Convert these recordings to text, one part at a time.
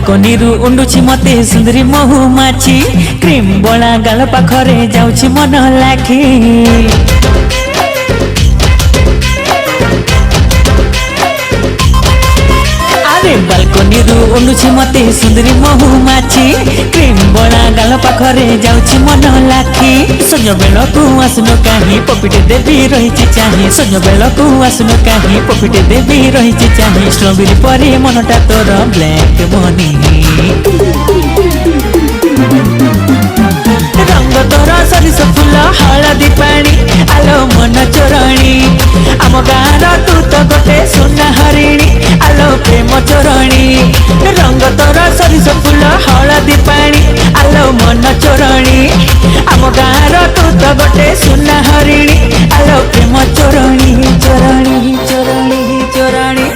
balcony रु उंडुछि मते सुंदरी महुमाछी cream बोला गाल पाखरे जाउछि मन लाखी बालकोनी रु उंडुछि मते सुंदरी महुमाछी क्रीम बोला गाल पाखरे जाउछि मन लाखी सज बेलकु आसुनो काहे पपिटे देवी रहिछि चाहे सज बेलकु आसुनो काहे पपिटे देवी रहिछि चाहे स्ट्रॉबेरी परे मनटा तोर ब्लैक मनी रंग तोर सरिस फूल हलदी पानी आलो मन चोरणी आम गाँर तू तो गोटे सुना हरिणी आलो प्रेम चोरणी रंग तोर सरिस फूल हलदी पानी आलो मन चोरणी आम गाँर तू तो गोटे सुना हरिणी आलो प्रेम चोरणी चोरणी चोरणी चोरणी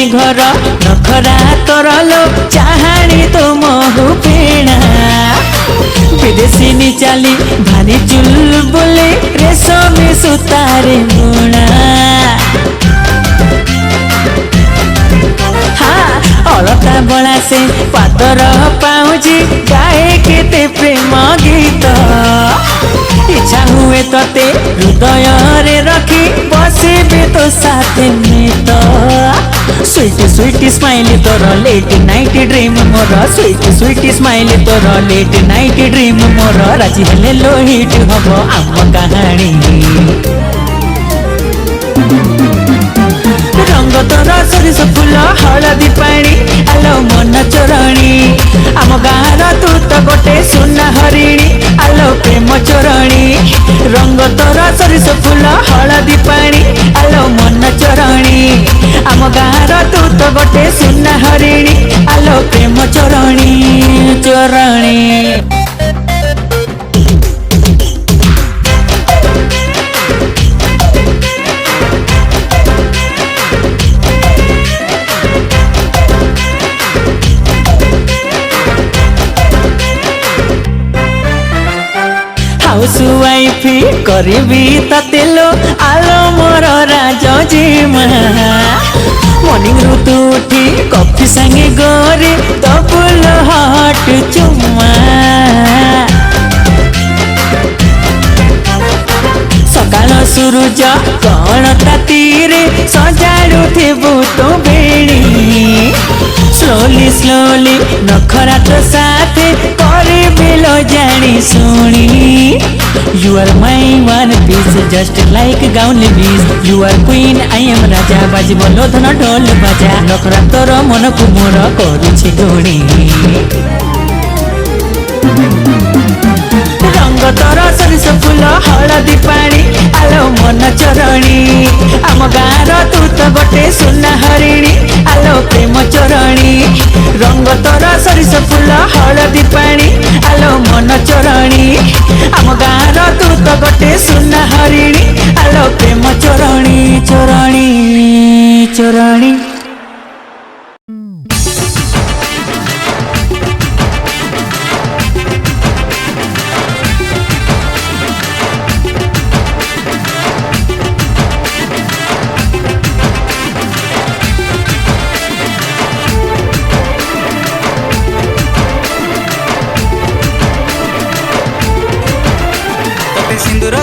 घर नखरा तोरलो चाहाणी तो महु फेणा विदेशी चाली भारी चुल बोले रेशमी सुतारे मुणा अलता बड़ा से पातर पाउजी गाए केते प्रेम गीत इच्छा हुए तते हृदय रे रखी बसिबे तो साथ में तो स्वीट स्वीट स्माइल तोर लेट नाइट ड्रीम मोर स्वीट स्वीट स्माइल तोर लेट नाइट ड्रीम मोर राजी हेले लो हिट हब आम कहानी रंग तोर सरिस फूल हलदी पानी आलो मन चोरणी आम गाँर तू तो गोटे सुना हरिणी आलो प्रेम चोरणी रंग तोर सरिस फूल हलदी पानी आलो मन चोरणी आम गाँर तू तो गोटे सुना हरिणी आलो प्रेम चोरणी चोरणी हाउस वाइफ करिबी ततेलो आलो मोर राजजीमा मॉर्निंग ऋतु उठी कॉफी संगे गोरे डबल हॉट चुम्मा सकाल सूरज कण तातीरे सजाड़ू थिबु तो बेणी स्लोली स्लोली नखरा तो साथे करे बेलो जानी सुनी you are my one piece just like gown बीस you are queen I am raja बाजी बोलो धन ढोल बाजा नखरा तोर मन को मोर करुछि गुणी रंग तोर सरिस फूल हलदी पानी आलो मन चोरणी आम गाँर तू तो गोटे सुना हरिणी आलो प्रेम चोरणी रंग तोर सरिस फूल हलदी पानी आलो मन चोरणी आम गाँर तू तो गोटे सुना हरिणी आलो प्रेम चोरणी चोरणी चोरणी सिंदूर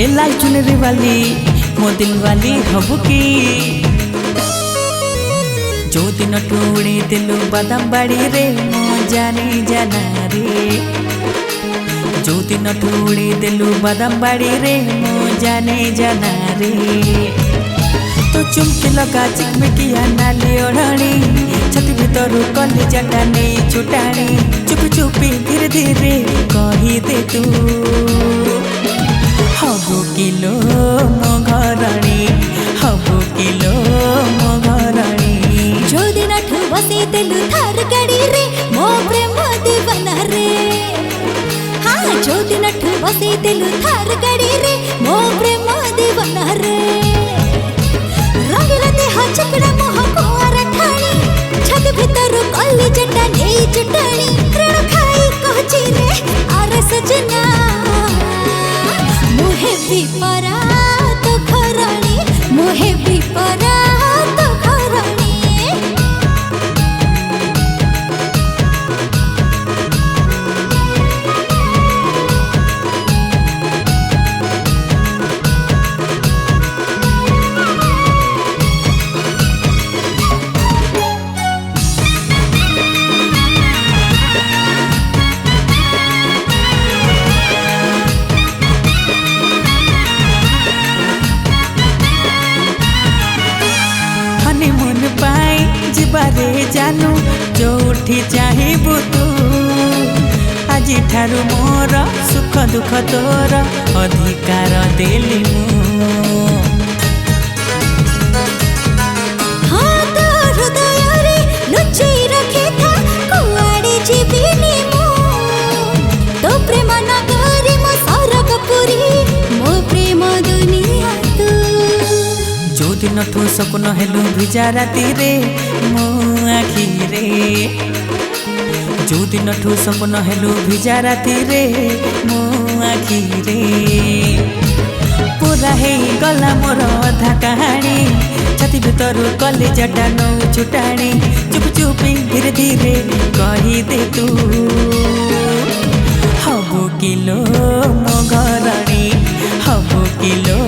ए लाल चुनरी वाली मो दिल वाली हबु की जो दिन टूड़ी दिलु बादाम बाड़ी रे मो जानी जाना रे जो दिन टूड़ी दिलु बादाम बाड़ी रे मो जाने जाना रे तो चुमकी लगा चिकमिकिया नाली ओढ़णी छाती भीतर कली जटा नहीं छुटाणी चुपी चुपी धीरे धीरे कही दे तू हबु किलो मो घरणी हबु किलो मो घरणी जो दिन ठु बसे तेलु थार गाड़ी रे मो प्रेम दीवाना रे हाँ जो दिन ठु बसे तेलु थार गाड़ी रे मो प्रेम दीवाना रे रंगीला देह चकड़ा मोह कुआर ठाणी छत भीतर कली जटा नहीं चुटाणी ऋण खाई कहची रे आरे सजना मुहे विपरा तो घरणी मुहे विपरा तो घरणी हनीमून पाई जिबारे जानू जो उठी चाहिबु तू आजी ठारू मोर सुख दुख तोर अधिकार देली मु हाँ तो हृदय रे लुचई रखे था कुआड़े जीविनी मु तो प्रेम नगरी मो सरग पुरी मो प्रेम दुनिया तू जो दिन ठू सपन हेलु भिजा राती रे मो आखी रे जो दिन ठू सपन हेलु भिजा राती रे मो आखी रे पूरा हे गला मोर अधा कहानी छाती भीतर कले जटा नौ छुटाणी चुप चुपी धीरे धीरे कही दे तू हबु किलो मो घरणी हबु किलो